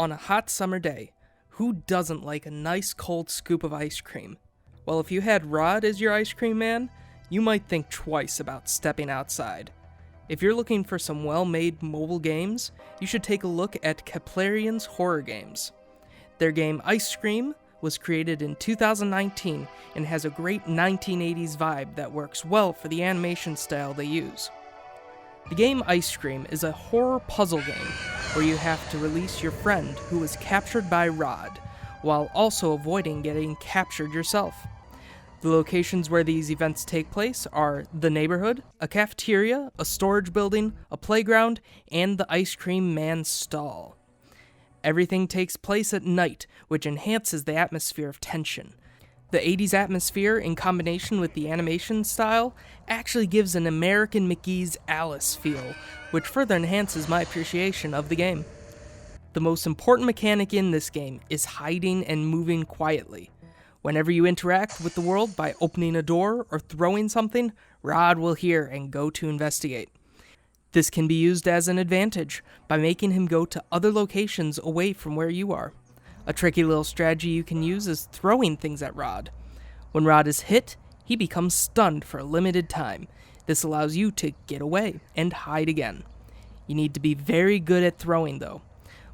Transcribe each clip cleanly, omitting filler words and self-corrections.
On a hot summer day, who doesn't like a nice cold scoop of ice cream? Well, if you had Rod as your ice cream man, you might think twice about stepping outside. If you're looking for some well-made mobile games, you should take a look at Keplerians Horror Games. Their game Ice Cream was created in 2019 and has a great 1980s vibe that works well for the animation style they use. The game Ice Cream is a horror puzzle game where you have to release your friend who was captured by Rod, while also avoiding getting captured yourself. The locations where these events take place are the neighborhood, a cafeteria, a storage building, a playground, and the ice cream man's stall. Everything takes place at night, which enhances the atmosphere of tension. The 80s atmosphere, in combination with the animation style, actually gives an American McGee's Alice feel, which further enhances my appreciation of the game. The most important mechanic in this game is hiding and moving quietly. Whenever you interact with the world by opening a door or throwing something, Rod will hear and go to investigate. This can be used as an advantage by making him go to other locations away from where you are. A tricky little strategy you can use is throwing things at Rod. When Rod is hit, he becomes stunned for a limited time. This allows you to get away and hide again. You need to be very good at throwing though.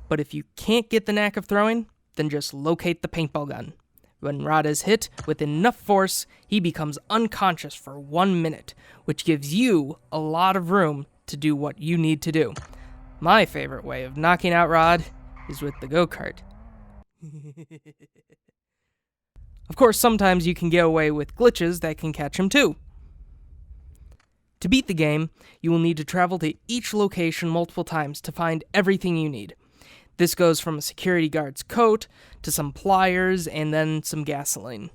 But if you can't get the knack of throwing, then just locate the paintball gun. When Rod is hit with enough force, he becomes unconscious for 1 minute, which gives you a lot of room to do what you need to do. My favorite way of knocking out Rod is with the go-kart. Of course, sometimes you can get away with glitches that can catch him too. To beat the game, you will need to travel to each location multiple times to find everything you need. This goes from a security guard's coat to some pliers and then some gasoline.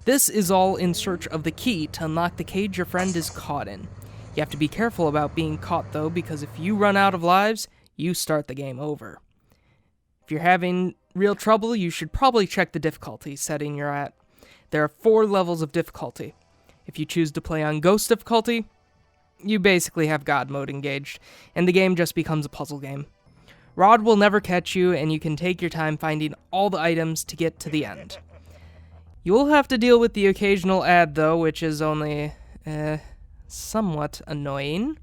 This is all in search of the key to unlock the cage your friend is caught in. You have to be careful about being caught though, because if you run out of lives, you start the game over. If you're having real trouble, you should probably check the difficulty setting you're at. There are 4 levels of difficulty. If you choose to play on Ghost difficulty, you basically have God mode engaged, and the game just becomes a puzzle game. Rod will never catch you, and you can take your time finding all the items to get to the end. You will have to deal with the occasional ad, though, which is only, somewhat annoying.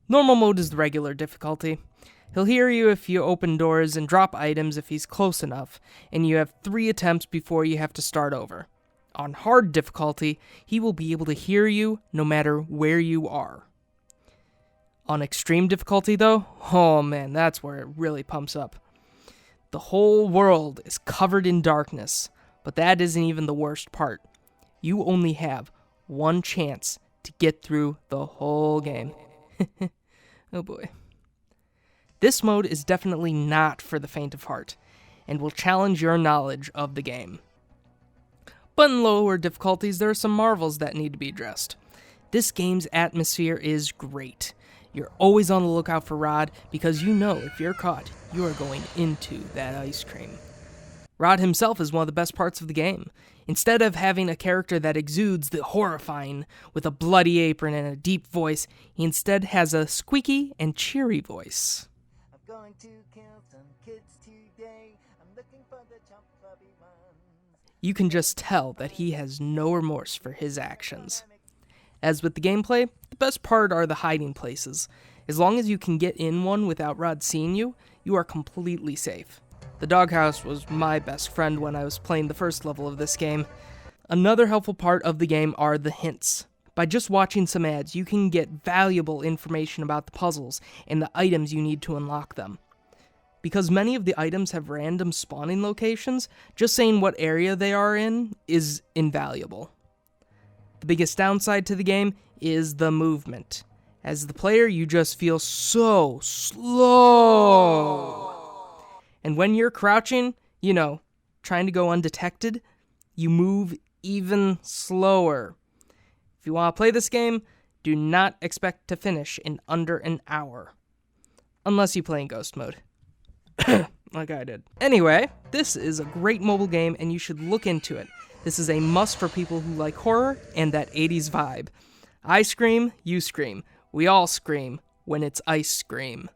Normal mode is the regular difficulty. He'll hear you if you open doors and drop items if he's close enough, and you have 3 attempts before you have to start over. On hard difficulty, he will be able to hear you no matter where you are. On extreme difficulty, though, oh man, that's where it really pumps up. The whole world is covered in darkness, but that isn't even the worst part. You only have 1 chance to get through the whole game. Oh boy. This mode is definitely not for the faint of heart, and will challenge your knowledge of the game. But in lower difficulties, there are some marvels that need to be addressed. This game's atmosphere is great. You're always on the lookout for Rod, because you know if you're caught, you are going into that ice cream. Rod himself is one of the best parts of the game. Instead of having a character that exudes the horrifying with a bloody apron and a deep voice, he instead has a squeaky and cheery voice. I'm going to kill some kids today. I'm looking for the chubby ones. You can just tell that he has no remorse for his actions. As with the gameplay, the best part are the hiding places. As long as you can get in one without Rod seeing you, you are completely safe. The doghouse was my best friend when I was playing the first level of this game. Another helpful part of the game are the hints. By just watching some ads, you can get valuable information about the puzzles and the items you need to unlock them. Because many of the items have random spawning locations, just saying what area they are in is invaluable. The biggest downside to the game is the movement. As the player, you just feel so slow. And when you're crouching, trying to go undetected, you move even slower. If you want to play this game, do not expect to finish in under an hour. Unless you play in Ghost mode. Like I did. Anyway, this is a great mobile game and you should look into it. This is a must for people who like horror and that 80s vibe. I scream, you scream. We all scream when it's ice cream.